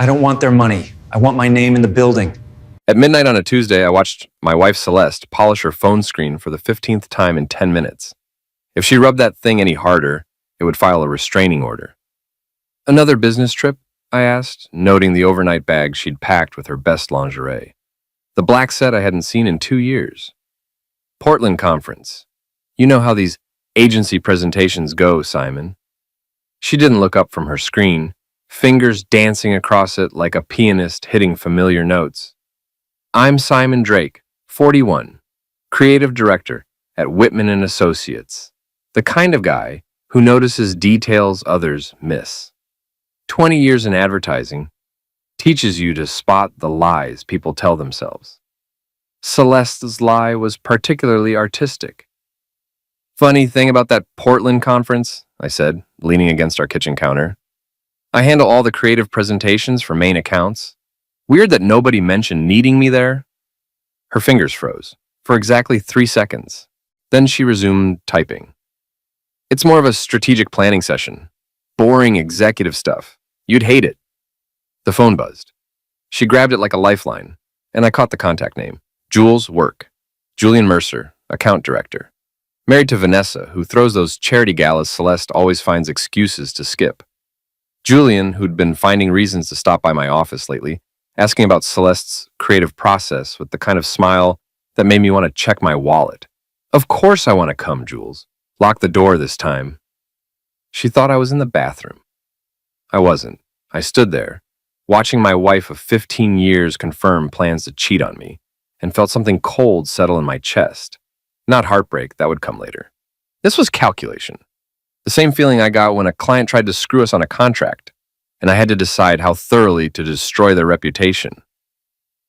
I don't want their money. I want my name in the building. At midnight on a Tuesday, I watched my wife Celeste polish her phone screen for the 15th time in 10 minutes. If she rubbed that thing any harder, it would file a restraining order. Another business trip? I asked, noting the overnight bag she'd packed with her best lingerie. The black set I hadn't seen in 2 years. Portland conference. You know how these agency presentations go, Simon. She didn't look up from her screen, fingers dancing across it like a pianist hitting familiar notes. I'm Simon Drake, 41, creative director at Whitman & Associates, the kind of guy who notices details others miss. 20 years in advertising teaches you to spot the lies people tell themselves. Celeste's lie was particularly artistic. Funny thing about that Portland conference, I said, leaning against our kitchen counter. I handle all the creative presentations for main accounts. Weird that nobody mentioned needing me there. Her fingers froze for exactly 3 seconds. Then she resumed typing. It's more of a strategic planning session. Boring executive stuff. You'd hate it. The phone buzzed. She grabbed it like a lifeline, and I caught the contact name. Jules Work. Julian Mercer, account director. Married to Vanessa, who throws those charity galas Celeste always finds excuses to skip. Julian, who'd been finding reasons to stop by my office lately, asking about Celeste's creative process with the kind of smile that made me want to check my wallet. Of course I want to come, Jules. Lock the door this time. She thought I was in the bathroom. I wasn't. I stood there, watching my wife of 15 years confirm plans to cheat on me, and felt something cold settle in my chest. Not heartbreak, that would come later. This was calculation. The same feeling I got when a client tried to screw us on a contract, and I had to decide how thoroughly to destroy their reputation.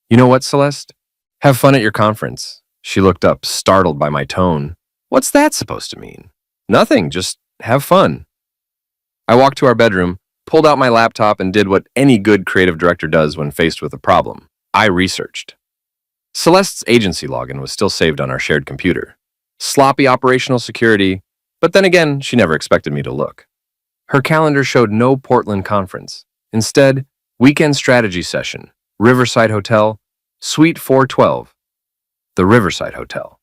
You know what, Celeste? Have fun at your conference. She looked up, startled by my tone. What's that supposed to mean? Nothing, just have fun. I walked to our bedroom, pulled out my laptop, and did what any good creative director does when faced with a problem. I researched. Celeste's agency login was still saved on our shared computer. Sloppy operational security, but then again, she never expected me to look. Her calendar showed no Portland conference. Instead, weekend strategy session, Riverside Hotel, Suite 412. The Riverside Hotel.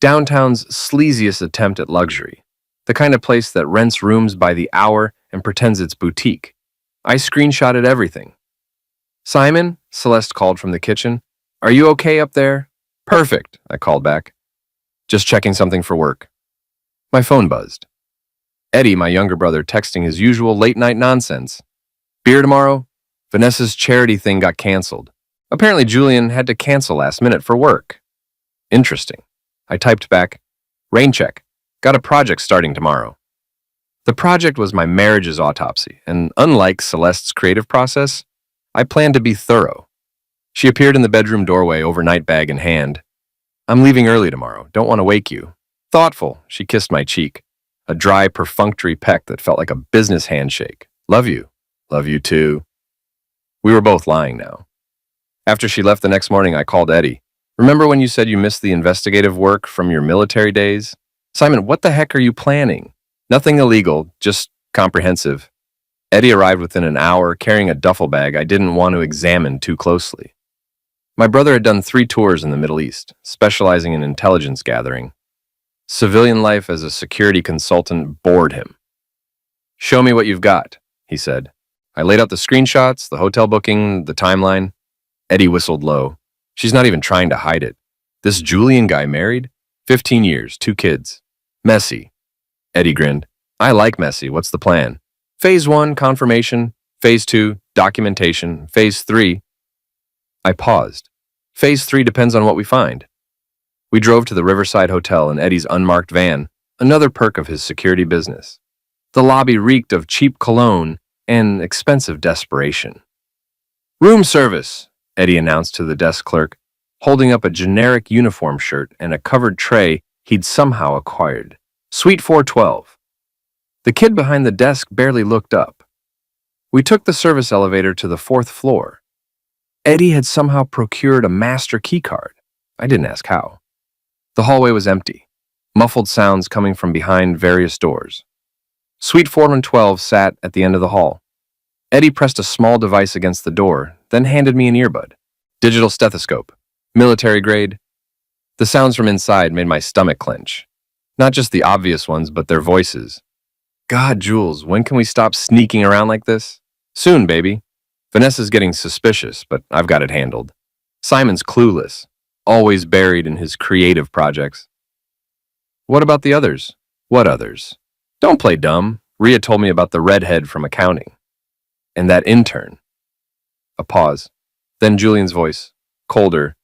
Downtown's sleaziest attempt at luxury. The kind of place that rents rooms by the hour and pretends it's boutique. I screenshotted everything. Simon, Celeste called from the kitchen. Are you okay up there? Perfect, I called back. Just checking something for work. My phone buzzed. Eddie, my younger brother, texting his usual late-night nonsense. Beer tomorrow? Vanessa's charity thing got canceled. Apparently Julian had to cancel last minute for work. Interesting. I typed back, rain check. Got a project starting tomorrow. The project was my marriage's autopsy, and unlike Celeste's creative process, I planned to be thorough. She appeared in the bedroom doorway, overnight bag in hand. I'm leaving early tomorrow. Don't want to wake you. Thoughtful, she kissed my cheek. A dry, perfunctory peck that felt like a business handshake. Love you. Love you too. We were both lying now. After she left the next morning, I called Eddie. Remember when you said you missed the investigative work from your military days? Simon, what the heck are you planning? Nothing illegal, just comprehensive. Eddie arrived within an hour, carrying a duffel bag I didn't want to examine too closely. My brother had done 3 tours in the Middle East, specializing in intelligence gathering. Civilian life as a security consultant bored him. Show me what you've got, he said. I laid out the screenshots, the hotel booking, the timeline. Eddie whistled low. She's not even trying to hide it. This Julian guy married? 15 years, 2 kids. Messy. Eddie grinned. I like messy. What's the plan? Phase 1, confirmation. Phase 2, documentation. Phase 3. I paused. Phase 3 depends on what we find. We drove to the Riverside Hotel in Eddie's unmarked van, another perk of his security business. The lobby reeked of cheap cologne and expensive desperation. Room service, Eddie announced to the desk clerk, holding up a generic uniform shirt and a covered tray he'd somehow acquired. Suite 412. The kid behind the desk barely looked up. We took the service elevator to the 4th floor. Eddie had somehow procured a master key card. I didn't ask how. The hallway was empty, muffled sounds coming from behind various doors. Suite 412 sat at the end of the hall. Eddie pressed a small device against the door, then handed me an earbud. Digital stethoscope. Military grade. The sounds from inside made my stomach clench. Not just the obvious ones, but their voices. God, Jules, when can we stop sneaking around like this? Soon, baby. Vanessa's getting suspicious, but I've got it handled. Simon's clueless, always buried in his creative projects. What about the others? What others? Don't play dumb. Rhea told me about the redhead from accounting. And that intern. A pause. Then Julian's voice, colder.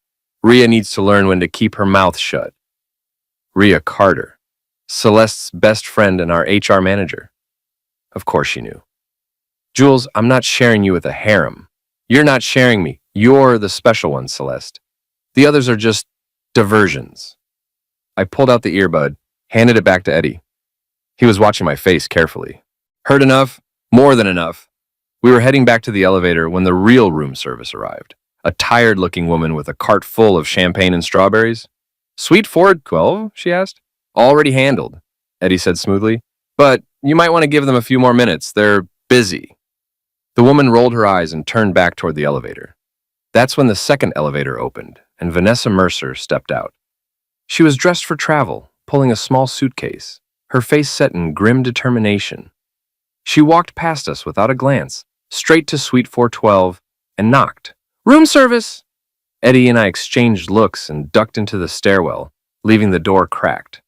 Rhea needs to learn when to keep her mouth shut. Rhea Carter, Celeste's best friend and our HR manager. Of course she knew. Jules, I'm not sharing you with a harem. You're not sharing me. You're the special one, Celeste. The others are just diversions. I pulled out the earbud, handed it back to Eddie. He was watching my face carefully. Heard enough? More than enough. We were heading back to the elevator when the real room service arrived. A tired-looking woman with a cart full of champagne and strawberries. Suite 412, she asked. Already handled, Eddie said smoothly. But you might want to give them a few more minutes. They're busy. The woman rolled her eyes and turned back toward the elevator. That's when the second elevator opened, and Vanessa Mercer stepped out. She was dressed for travel, pulling a small suitcase, her face set in grim determination. She walked past us without a glance, straight to Suite 412, and knocked. Room service! Eddie and I exchanged looks and ducked into the stairwell, leaving the door cracked.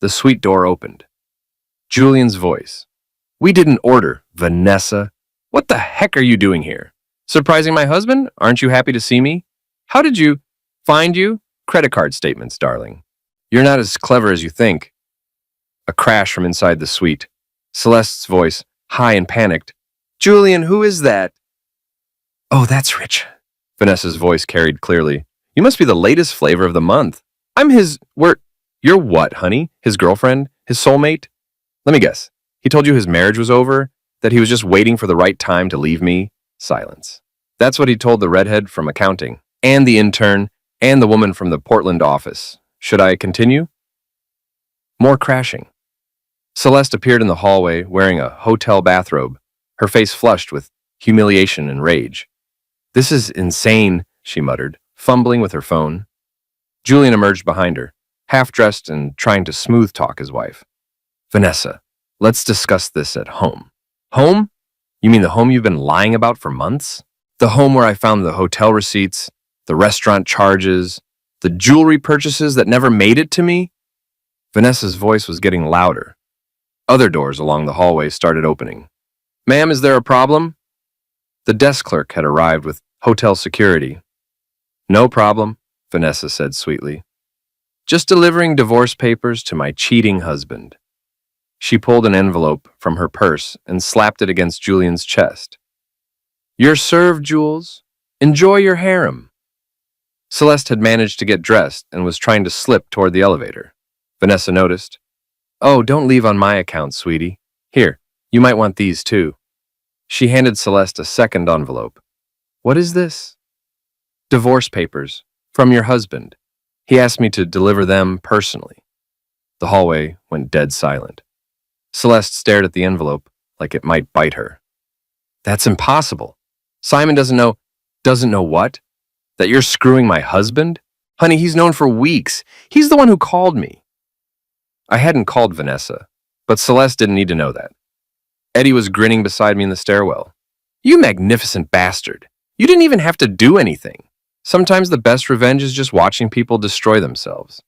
The suite door opened. Julian's voice. We didn't order, Vanessa. What the heck are you doing here? Surprising my husband? Aren't you happy to see me? How did you find you? Credit card statements, darling. You're not as clever as you think. A crash from inside the suite. Celeste's voice, high and panicked. Julian, who is that? Oh, that's Rich. Vanessa's voice carried clearly. You must be the latest flavor of the month. I'm his... You're what, honey? His girlfriend? His soulmate? Let me guess. He told you his marriage was over? That he was just waiting for the right time to leave me? Silence. That's what he told the redhead from accounting, and the intern, and the woman from the Portland office. Should I continue? More crashing. Celeste appeared in the hallway wearing a hotel bathrobe, her face flushed with humiliation and rage. This is insane, she muttered, fumbling with her phone. Julian emerged behind her, half-dressed and trying to smooth-talk his wife. Vanessa, let's discuss this at home. Home? You mean the home you've been lying about for months? The home where I found the hotel receipts, the restaurant charges, the jewelry purchases that never made it to me? Vanessa's voice was getting louder. Other doors along the hallway started opening. Ma'am, is there a problem? The desk clerk had arrived with hotel security. No problem, Vanessa said sweetly. Just delivering divorce papers to my cheating husband. She pulled an envelope from her purse and slapped it against Julian's chest. You're served, Jules. Enjoy your harem. Celeste had managed to get dressed and was trying to slip toward the elevator. Vanessa noticed. Oh, don't leave on my account, sweetie. Here, you might want these too. She handed Celeste a second envelope. What is this? Divorce papers. From your husband. He asked me to deliver them personally. The hallway went dead silent. Celeste stared at the envelope like it might bite her. That's impossible. Simon doesn't know. Doesn't know what? That you're screwing my husband? Honey, he's known for weeks. He's the one who called me. I hadn't called Vanessa, but Celeste didn't need to know that. Eddie was grinning beside me in the stairwell. You magnificent bastard. You didn't even have to do anything. Sometimes the best revenge is just watching people destroy themselves.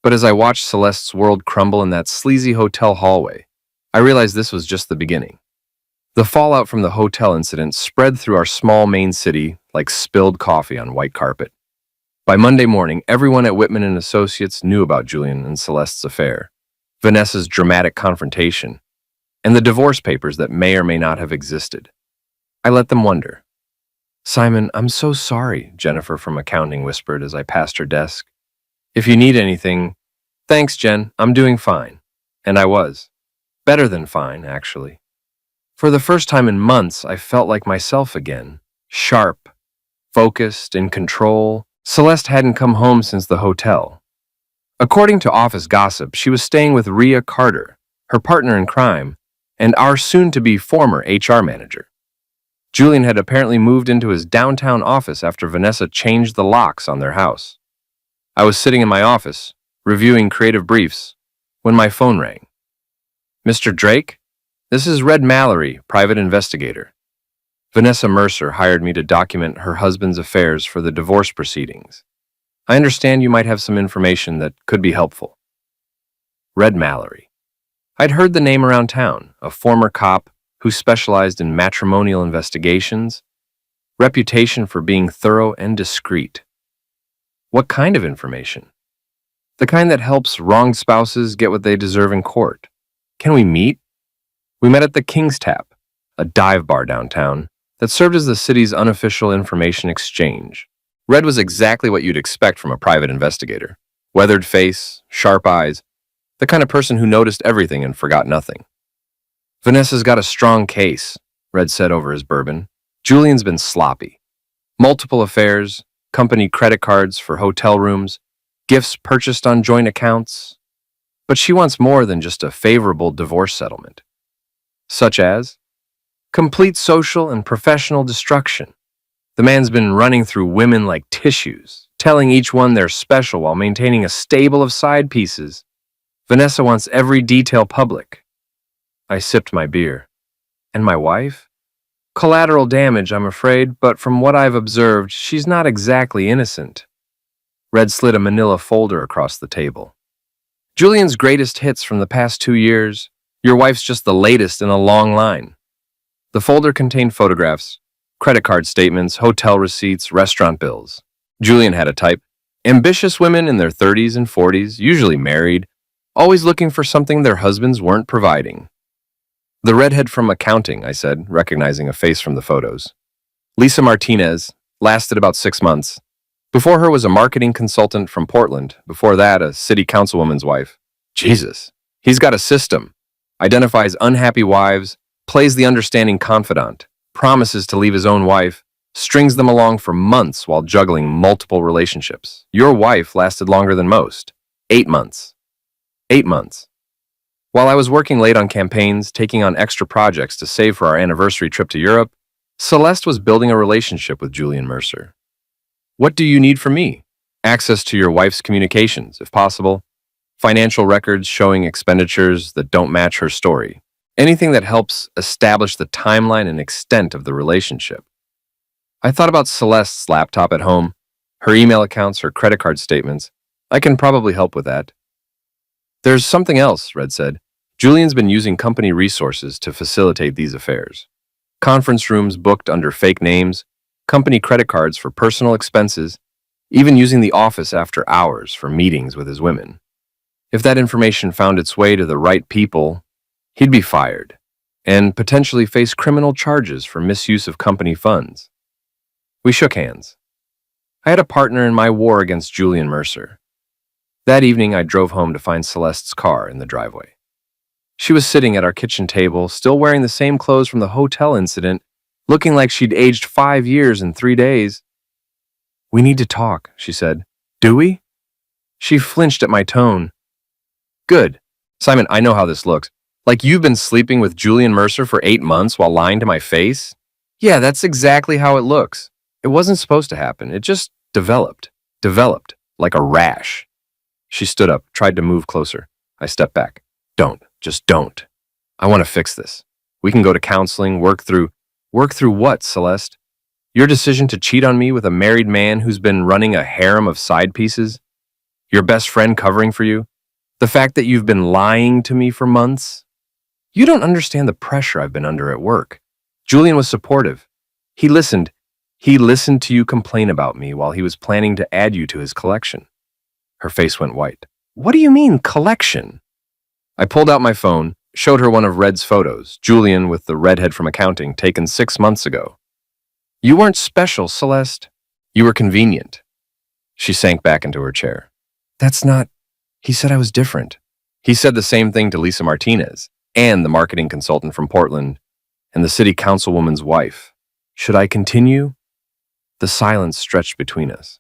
But as I watched Celeste's world crumble in that sleazy hotel hallway, I realized this was just the beginning. The fallout from the hotel incident spread through our small main city like spilled coffee on white carpet. By Monday morning, everyone at Whitman and Associates knew about Julian and Celeste's affair, Vanessa's dramatic confrontation, and the divorce papers that may or may not have existed. I let them wonder. Simon, I'm so sorry, Jennifer from accounting whispered as I passed her desk. If you need anything, thanks, Jen, I'm doing fine. And I was. Better than fine, actually. For the first time in months, I felt like myself again. Sharp, focused, in control. Celeste hadn't come home since the hotel. According to office gossip, she was staying with Rhea Carter, her partner in crime, and our soon-to-be former HR manager. Julian had apparently moved into his downtown office after Vanessa changed the locks on their house. I was sitting in my office, reviewing creative briefs, when my phone rang. Mr. Drake? This is Red Mallory, private investigator. Vanessa Mercer hired me to document her husband's affairs for the divorce proceedings. I understand you might have some information that could be helpful. Red Mallory. I'd heard the name around town, a former cop who specialized in matrimonial investigations, reputation for being thorough and discreet. What kind of information? The kind that helps wronged spouses get what they deserve in court. Can we meet? We met at the King's Tap, a dive bar downtown that served as the city's unofficial information exchange. Red was exactly what you'd expect from a private investigator. Weathered face, sharp eyes, the kind of person who noticed everything and forgot nothing. Vanessa's got a strong case, Red said over his bourbon. Julian's been sloppy. Multiple affairs, company credit cards for hotel rooms, gifts purchased on joint accounts. But she wants more than just a favorable divorce settlement. Such as complete social and professional destruction. The man's been running through women like tissues, telling each one they're special while maintaining a stable of side pieces. Vanessa wants every detail public. I sipped my beer. And my wife? Collateral damage, I'm afraid, but from what I've observed, she's not exactly innocent. Red slid a manila folder across the table. Julian's greatest hits from the past 2 years. Your wife's just the latest in a long line. The folder contained photographs, credit card statements, hotel receipts, restaurant bills. Julian had a type. Ambitious women in their 30s and 40s, usually married, always looking for something their husbands weren't providing. The redhead from accounting, I said, recognizing a face from the photos. Lisa Martinez, lasted about 6 months. Before her was a marketing consultant from Portland. Before that, a city councilwoman's wife. Jesus, he's got a system. Identifies unhappy wives, plays the understanding confidant, promises to leave his own wife, strings them along for months while juggling multiple relationships. Your wife lasted longer than most. 8 months. 8 months. While I was working late on campaigns, taking on extra projects to save for our anniversary trip to Europe, Celeste was building a relationship with Julian Mercer. What do you need from me? Access to your wife's communications, if possible. Financial records showing expenditures that don't match her story. Anything that helps establish the timeline and extent of the relationship. I thought about Celeste's laptop at home, her email accounts, her credit card statements. I can probably help with that. There's something else, Red said. Julian's been using company resources to facilitate these affairs. Conference rooms booked under fake names, company credit cards for personal expenses, even using the office after hours for meetings with his women. If that information found its way to the right people, he'd be fired and potentially face criminal charges for misuse of company funds. We shook hands. I had a partner in my war against Julian Mercer. That evening, I drove home to find Celeste's car in the driveway. She was sitting at our kitchen table, still wearing the same clothes from the hotel incident, looking like she'd aged 5 years in 3 days. We need to talk, she said. Do we? She flinched at my tone. Good. Simon, I know how this looks. Like you've been sleeping with Julian Mercer for 8 months while lying to my face? Yeah, that's exactly how it looks. It wasn't supposed to happen. It just developed, like a rash. She stood up, tried to move closer. I stepped back. Just don't. I want to fix this. We can go to counseling, work through what, Celeste? Your decision to cheat on me with a married man who's been running a harem of side pieces? Your best friend covering for you? The fact that you've been lying to me for months? You don't understand the pressure I've been under at work. Julian was supportive. He listened to you complain about me while he was planning to add you to his collection. Her face went white. What do you mean, collection? I pulled out my phone, showed her one of Red's photos, Julian with the redhead from accounting, taken 6 months ago. You weren't special, Celeste. You were convenient. She sank back into her chair. That's not... He said I was different. He said the same thing to Lisa Martinez, and the marketing consultant from Portland, and the city councilwoman's wife. Should I continue? The silence stretched between us.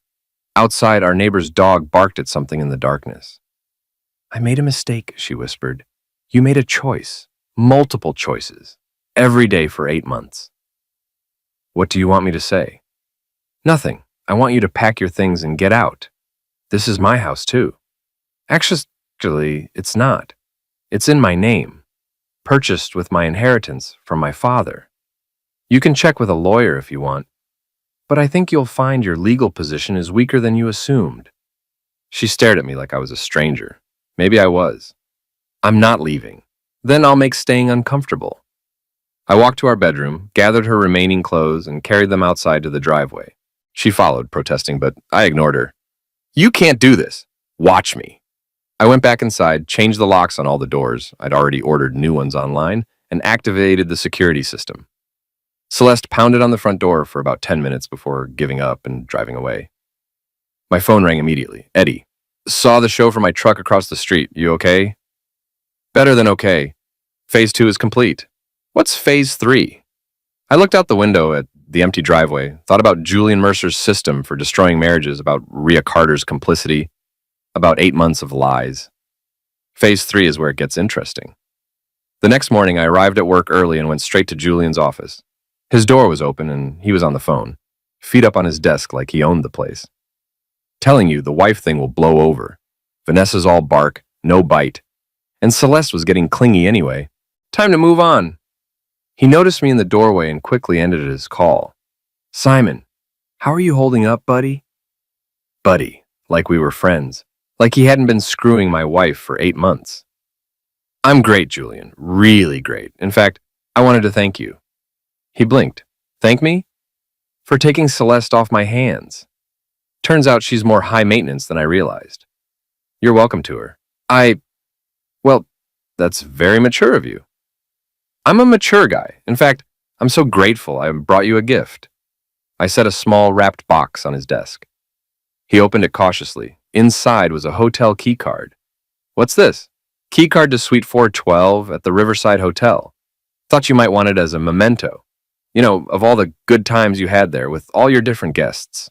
Outside, our neighbor's dog barked at something in the darkness. I made a mistake, she whispered. You made a choice. Multiple choices. Every day for 8 months. What do you want me to say? Nothing. I want you to pack your things and get out. This is my house, too. Actually, it's not. It's in my name, purchased with my inheritance from my father. You can check with a lawyer if you want, but I think you'll find your legal position is weaker than you assumed. She stared at me like I was a stranger. Maybe I was. I'm not leaving. Then I'll make staying uncomfortable. I walked to our bedroom, gathered her remaining clothes, and carried them outside to the driveway. She followed, protesting, but I ignored her. You can't do this. Watch me. I went back inside, changed the locks on all the doors. I'd already ordered new ones online, and activated the security system. Celeste pounded on the front door for about 10 minutes before giving up and driving away. My phone rang immediately. Eddie. Saw the show from my truck across the street. You okay? Better than okay. Phase 2 is complete. What's Phase 3? I looked out the window at the empty driveway, thought about Julian Mercer's system for destroying marriages, about Rhea Carter's complicity, about 8 months of lies. Phase 3 is where it gets interesting. The next morning, I arrived at work early and went straight to Julian's office. His door was open and he was on the phone, feet up on his desk like he owned the place. Telling you, the wife thing will blow over. Vanessa's all bark, no bite. And Celeste was getting clingy anyway. Time to move on. He noticed me in the doorway and quickly ended his call. Simon, how are you holding up, buddy? Buddy, like we were friends. Like he hadn't been screwing my wife for 8 months. I'm great, Julian. Really great. In fact, I wanted to thank you. He blinked. Thank me? For taking Celeste off my hands. Turns out she's more high maintenance than I realized. You're welcome to her. Well, that's very mature of you. I'm a mature guy. In fact, I'm so grateful I brought you a gift. I set a small wrapped box on his desk. He opened it cautiously. Inside was a hotel key card. What's this? Key card to Suite 412 at the Riverside Hotel. Thought you might want it as a memento. You know, of all the good times you had there with all your different guests.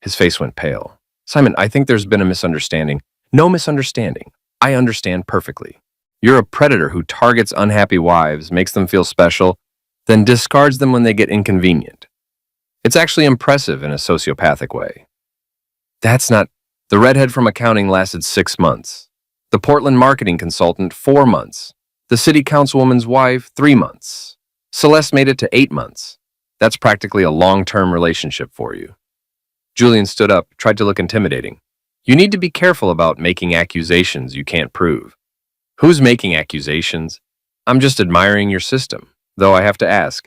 His face went pale. Simon, I think there's been a misunderstanding. No misunderstanding. I understand perfectly. You're a predator who targets unhappy wives, makes them feel special, then discards them when they get inconvenient. It's actually impressive in a sociopathic way. That's not... The redhead from accounting lasted 6 months. The Portland marketing consultant, 4 months. The city councilwoman's wife, 3 months. Celeste made it to 8 months. That's practically a long-term relationship for you. Julian stood up, tried to look intimidating. You need to be careful about making accusations you can't prove. Who's making accusations? I'm just admiring your system, though I have to ask,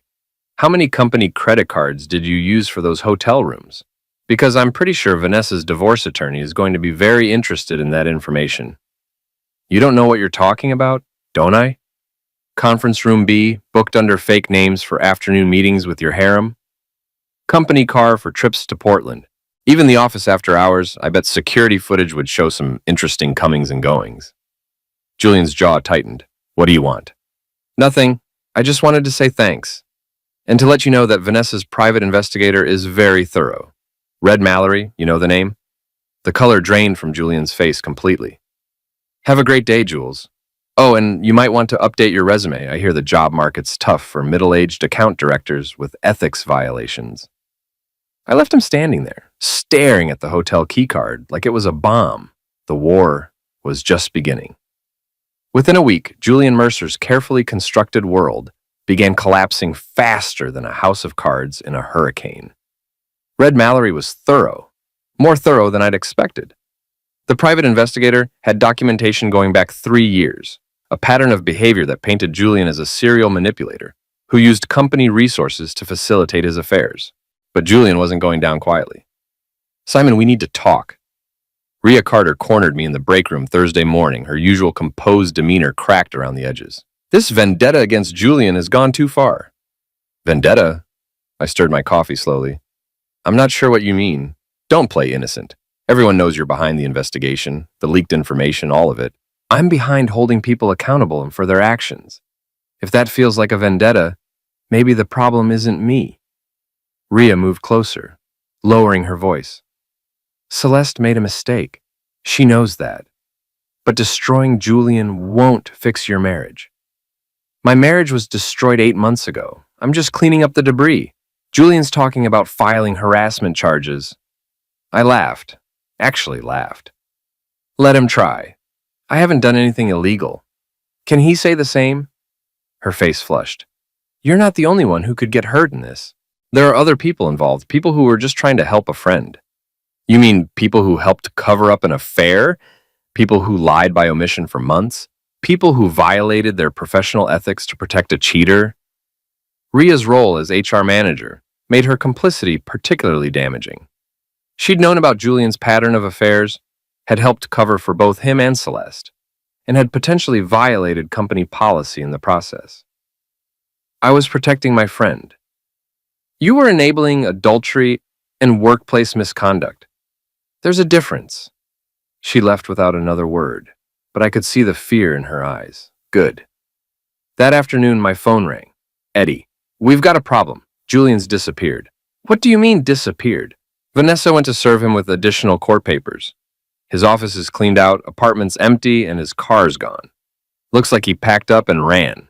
how many company credit cards did you use for those hotel rooms? Because I'm pretty sure Vanessa's divorce attorney is going to be very interested in that information. You don't know what you're talking about, don't I? Conference room B, booked under fake names for afternoon meetings with your harem? Company car for trips to Portland. Even the office after hours, I bet security footage would show some interesting comings and goings. Julian's jaw tightened. What do you want? Nothing. I just wanted to say thanks. And to let you know that Vanessa's private investigator is very thorough. Red Mallory, you know the name? The color drained from Julian's face completely. Have a great day, Jules. Oh, and you might want to update your resume. I hear the job market's tough for middle-aged account directors with ethics violations. I left him standing there, staring at the hotel keycard like it was a bomb. The war was just beginning. Within a week, Julian Mercer's carefully constructed world began collapsing faster than a house of cards in a hurricane. Red Mallory was thorough, more thorough than I'd expected. The private investigator had documentation going back 3 years, a pattern of behavior that painted Julian as a serial manipulator who used company resources to facilitate his affairs. But Julian wasn't going down quietly. Simon, we need to talk. Rhea Carter cornered me in the break room Thursday morning, her usual composed demeanor cracked around the edges. This vendetta against Julian has gone too far. Vendetta? I stirred my coffee slowly. I'm not sure what you mean. Don't play innocent. Everyone knows you're behind the investigation, the leaked information, all of it. I'm behind holding people accountable for their actions. If that feels like a vendetta, maybe the problem isn't me. Rhea moved closer, lowering her voice. Celeste made a mistake. She knows that. But destroying Julian won't fix your marriage. My marriage was destroyed 8 months ago. I'm just cleaning up the debris. Julian's talking about filing harassment charges. I laughed. Actually laughed. Let him try. I haven't done anything illegal. Can he say the same? Her face flushed. You're not the only one who could get hurt in this. There are other people involved, people who were just trying to help a friend. You mean people who helped cover up an affair? People who lied by omission for months? People who violated their professional ethics to protect a cheater? Ria's role as HR manager made her complicity particularly damaging. She'd known about Julian's pattern of affairs, had helped cover for both him and Celeste, and had potentially violated company policy in the process. I was protecting my friend. You were enabling adultery and workplace misconduct. There's a difference. She left without another word, but I could see the fear in her eyes. Good. That afternoon, my phone rang. Eddie, we've got a problem. Julian's disappeared. What do you mean disappeared? Vanessa went to serve him with additional court papers. His office is cleaned out, apartment's empty, and his car's gone. Looks like he packed up and ran.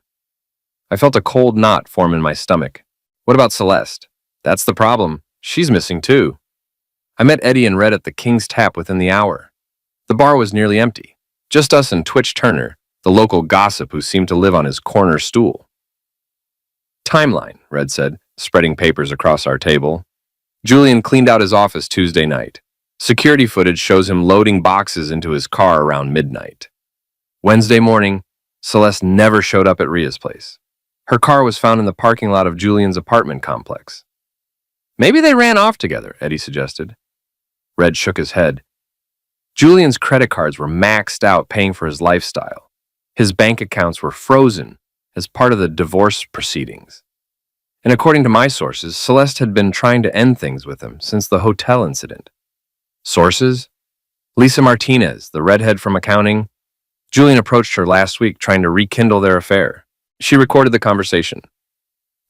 I felt a cold knot form in my stomach. What about Celeste? That's the problem. She's missing too. I met Eddie and Red at the King's Tap within the hour. The bar was nearly empty. Just us and Twitch Turner, the local gossip who seemed to live on his corner stool. Timeline, Red said, spreading papers across our table. Julian cleaned out his office Tuesday night. Security footage shows him loading boxes into his car around midnight. Wednesday morning, Celeste never showed up at Ria's place. Her car was found in the parking lot of Julian's apartment complex. Maybe they ran off together, Eddie suggested. Red shook his head. Julian's credit cards were maxed out paying for his lifestyle. His bank accounts were frozen as part of the divorce proceedings. And according to my sources, Celeste had been trying to end things with him since the hotel incident. Sources? Lisa Martinez, the redhead from accounting. Julian approached her last week trying to rekindle their affair. She recorded the conversation.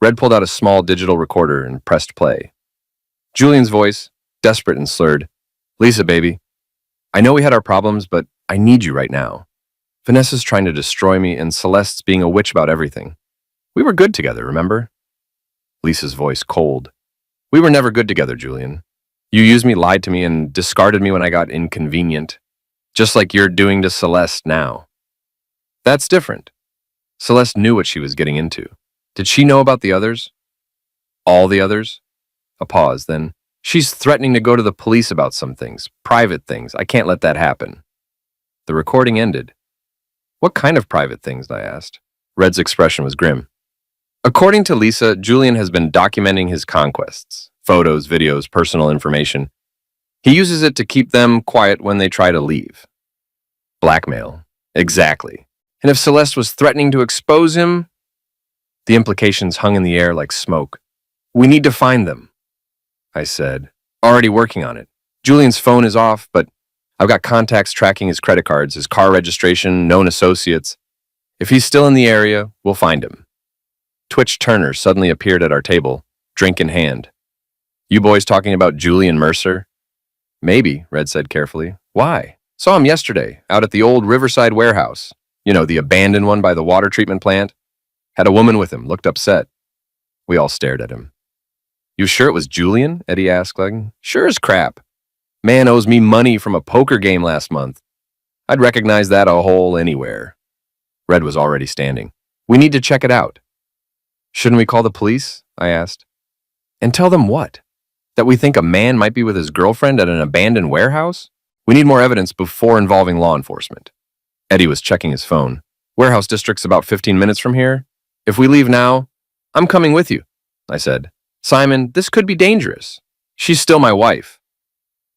Red pulled out a small digital recorder and pressed play. Julian's voice, desperate and slurred. Lisa, baby. I know we had our problems, but I need you right now. Vanessa's trying to destroy me, and Celeste's being a witch about everything. We were good together, remember? Lisa's voice cold. We were never good together, Julian. You used me, lied to me, and discarded me when I got inconvenient. Just like you're doing to Celeste now. That's different. Celeste knew what she was getting into. Did she know about the others? All the others? A pause, then. She's threatening to go to the police about some things, private things. I can't let that happen. The recording ended. What kind of private things? I asked. Red's expression was grim. According to Lisa, Julian has been documenting his conquests. Photos, videos, personal information. He uses it to keep them quiet when they try to leave. Blackmail. Exactly. And if Celeste was threatening to expose him, the implications hung in the air like smoke. We need to find them, I said. Already working on it. Julian's phone is off, but I've got contacts tracking his credit cards, his car registration, known associates. If he's still in the area, we'll find him. Twitch Turner suddenly appeared at our table, drink in hand. You boys talking about Julian Mercer? Maybe, Red said carefully. Why? Saw him yesterday, out at the old Riverside warehouse. You know, the abandoned one by the water treatment plant. Had a woman with him, looked upset. We all stared at him. You sure it was Julian? Eddie asked, like, sure as crap. Man owes me money from a poker game last month. I'd recognize that a hole anywhere. Red was already standing. We need to check it out. Shouldn't we call the police? I asked. And tell them what? That we think a man might be with his girlfriend at an abandoned warehouse? We need more evidence before involving law enforcement. Eddie was checking his phone. Warehouse district's about 15 minutes from here. If we leave now, I'm coming with you, I said. Simon, this could be dangerous. She's still my wife.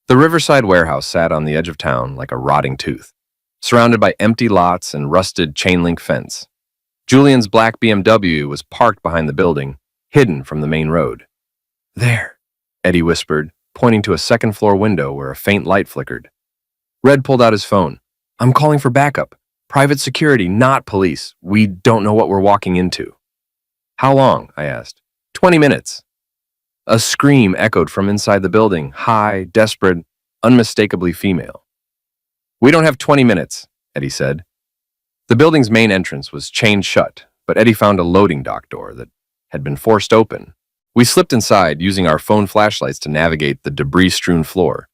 The Riverside warehouse sat on the edge of town like a rotting tooth, surrounded by empty lots and rusted chain-link fence. Julian's black BMW was parked behind the building, hidden from the main road. There, Eddie whispered, pointing to a second-floor window where a faint light flickered. Red pulled out his phone. I'm calling for backup. Private security, not police. We don't know what we're walking into. How long? I asked. 20 minutes. A scream echoed from inside the building, high, desperate, unmistakably female. We don't have 20 minutes, Eddie said. The building's main entrance was chained shut, but Eddie found a loading dock door that had been forced open. We slipped inside, using our phone flashlights to navigate the debris-strewn floor.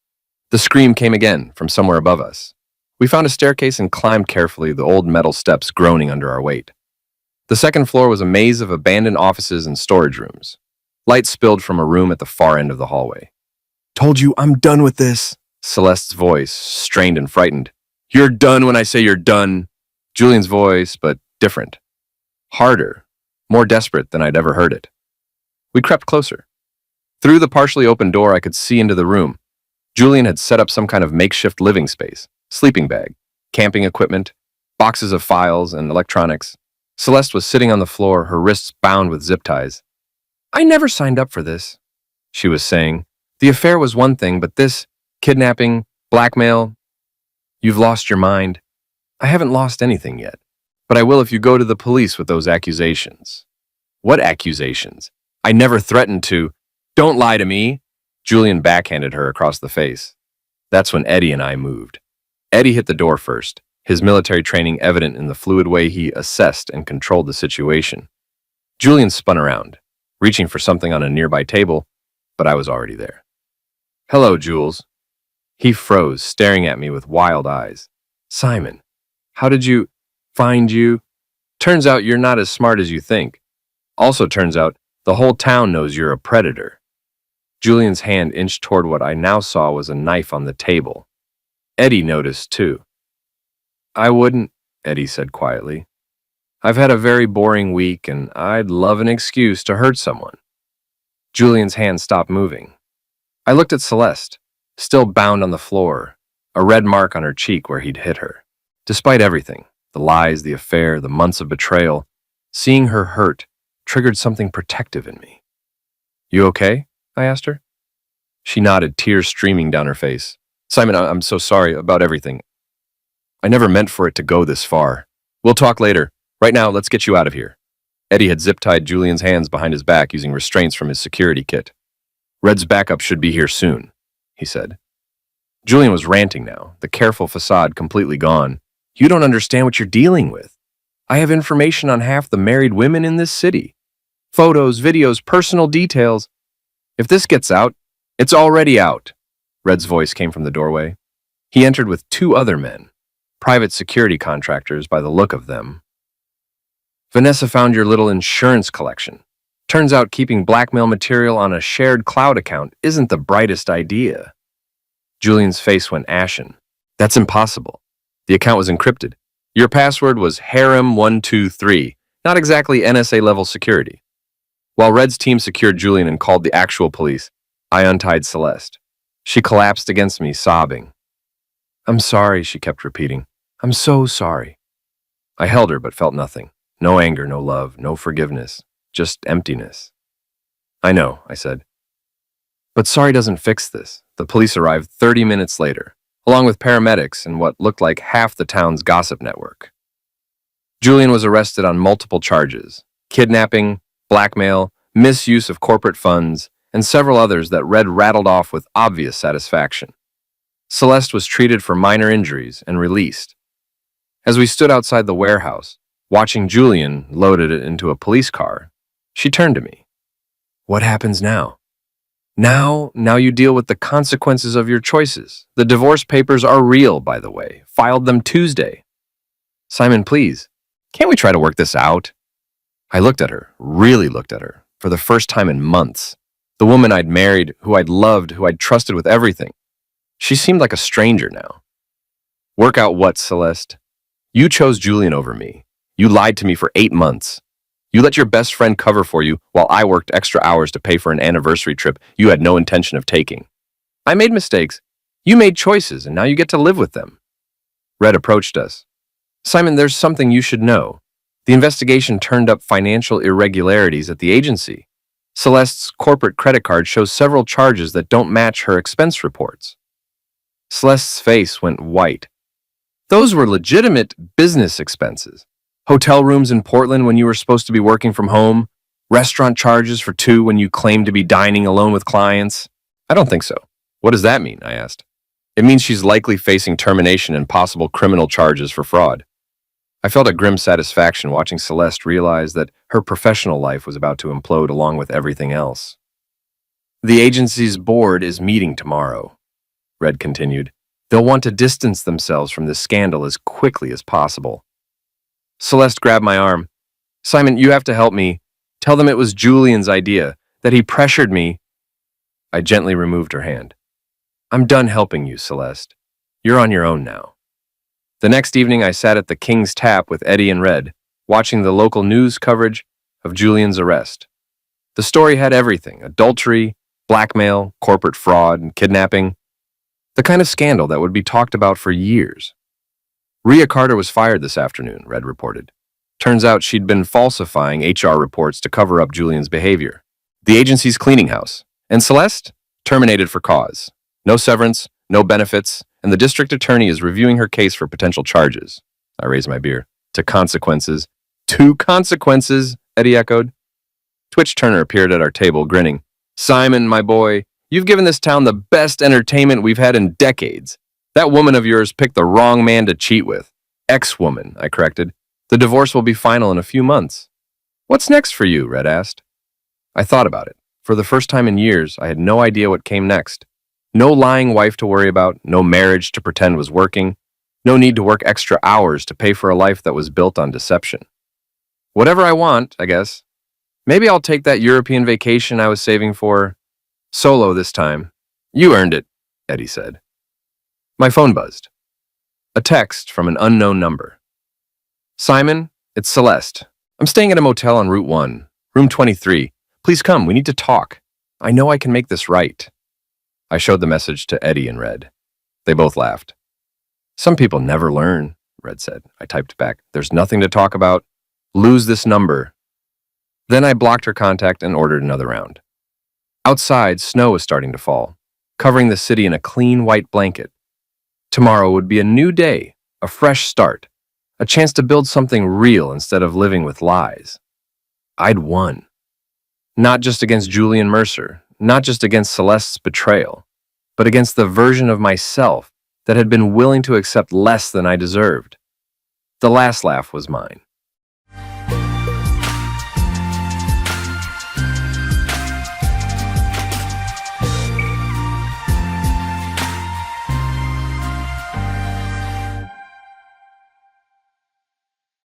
The scream came again from somewhere above us. We found a staircase and climbed carefully, the old metal steps groaning under our weight. The second floor was a maze of abandoned offices and storage rooms. Light spilled from a room at the far end of the hallway. "Told you I'm done with this," Celeste's voice, strained and frightened. "You're done when I say you're done." Julian's voice, but different. Harder, more desperate than I'd ever heard it. We crept closer. Through the partially open door, I could see into the room. Julian had set up some kind of makeshift living space, sleeping bag, camping equipment, boxes of files and electronics. Celeste was sitting on the floor, her wrists bound with zip ties. "I never signed up for this," she was saying. "The affair was one thing, but this, kidnapping, blackmail, you've lost your mind." "I haven't lost anything yet, but I will if you go to the police with those accusations." "What accusations? I never threatened to." "Don't lie to me." Julian backhanded her across the face. That's when Eddie and I moved. Eddie hit the door first, his military training evident in the fluid way he assessed and controlled the situation. Julian spun around, reaching for something on a nearby table, but I was already there. "Hello, Jules." He froze, staring at me with wild eyes. "Simon, how did you find you? Turns out you're not as smart as you think. Also turns out the whole town knows you're a predator." Julian's hand inched toward what I now saw was a knife on the table. Eddie noticed, too. "I wouldn't," Eddie said quietly. "I've had a very boring week, and I'd love an excuse to hurt someone." Julian's hand stopped moving. I looked at Celeste, still bound on the floor, a red mark on her cheek where he'd hit her. Despite everything, the lies, the affair, the months of betrayal, seeing her hurt triggered something protective in me. "You okay?" I asked her. She nodded, tears streaming down her face. "Simon, I'm so sorry about everything. I never meant for it to go this far. We'll talk later. Right now, let's get you out of here." Eddie had zip-tied Julian's hands behind his back using restraints from his security kit. "Red's backup should be here soon," he said. Julian was ranting now, the careful facade completely gone. "You don't understand what you're dealing with. I have information on half the married women in this city. Photos, videos, personal details. If this gets out, it's already out." Red's voice came from the doorway. He entered with two other men, private security contractors by the look of them. "Vanessa found your little insurance collection. Turns out keeping blackmail material on a shared cloud account isn't the brightest idea." Julian's face went ashen. "That's impossible. The account was encrypted. Your password was harem123, not exactly NSA-level security." While Red's team secured Julian and called the actual police, I untied Celeste. She collapsed against me, sobbing. "I'm sorry," she kept repeating. "I'm so sorry." I held her but felt nothing. No anger, no love, no forgiveness, just emptiness. "I know," I said. "But sorry doesn't fix this." The police arrived 30 minutes later, along with paramedics and what looked like half the town's gossip network. Julian was arrested on multiple charges: kidnapping, blackmail, misuse of corporate funds, and several others that Red rattled off with obvious satisfaction. Celeste was treated for minor injuries and released. As we stood outside the warehouse, watching Julian loaded it into a police car, she turned to me. "What happens now?" Now you deal with the consequences of your choices. The divorce papers are real, by the way. Filed them Tuesday." "Simon, please, can't we try to work this out?" I looked at her, really looked at her, for the first time in months. The woman I'd married, who I'd loved, who I'd trusted with everything. She seemed like a stranger now. "Work out what, Celeste? You chose Julian over me. You lied to me for 8 months. You let your best friend cover for you while I worked extra hours to pay for an anniversary trip you had no intention of taking. I made mistakes. You made choices, and now you get to live with them." Red approached us. "Simon, there's something you should know. The investigation turned up financial irregularities at the agency. Celeste's corporate credit card shows several charges that don't match her expense reports." Celeste's face went white. "Those were legitimate business expenses. Hotel rooms in Portland when you were supposed to be working from home. Restaurant charges for 2 when you claimed to be dining alone with clients." "I don't think so." "What does that mean?" I asked. "It means she's likely facing termination and possible criminal charges for fraud." I felt a grim satisfaction watching Celeste realize that her professional life was about to implode along with everything else. The agency's board is meeting tomorrow, Red continued. They'll want to distance themselves from this scandal as quickly as possible. Celeste grabbed my arm. Simon, you have to help me. Tell them it was Julian's idea, that he pressured me. I gently removed her hand. I'm done helping you, Celeste. You're on your own now. The next evening, I sat at the King's Tap with Eddie and Red, watching the local news coverage of Julian's arrest. The story had everything: adultery, blackmail, corporate fraud, and kidnapping. The kind of scandal that would be talked about for years. Rhea Carter was fired this afternoon, Red reported. Turns out she'd been falsifying HR reports to cover up Julian's behavior. The agency's cleaning house. And Celeste? Terminated for cause. No severance, no benefits, and the district attorney is reviewing her case for potential charges. I raised my beer. To consequences. To consequences, Eddie echoed. Twitch Turner appeared at our table, grinning. Simon, my boy, you've given this town the best entertainment we've had in decades. That woman of yours picked the wrong man to cheat with. Ex-woman, I corrected. The divorce will be final in a few months. What's next for you? Red asked. I thought about it. For the first time in years, I had no idea what came next. No lying wife to worry about, no marriage to pretend was working, no need to work extra hours to pay for a life that was built on deception. Whatever I want, I guess. Maybe I'll take that European vacation I was saving for. Solo this time. You earned it, Eddie said. My phone buzzed. A text from an unknown number. Simon, it's Celeste. I'm staying at a motel on Route 1, room 23. Please come, we need to talk. I know I can make this right. I showed the message to Eddie and Red. They both laughed. Some people never learn, Red said. I typed back. There's nothing to talk about. Lose this number. Then I blocked her contact and ordered another round. Outside, snow was starting to fall, covering the city in a clean white blanket. Tomorrow would be a new day, a fresh start, a chance to build something real instead of living with lies. I'd won. Not just against Julian Mercer, not just against Celeste's betrayal, but against the version of myself that had been willing to accept less than I deserved. The last laugh was mine.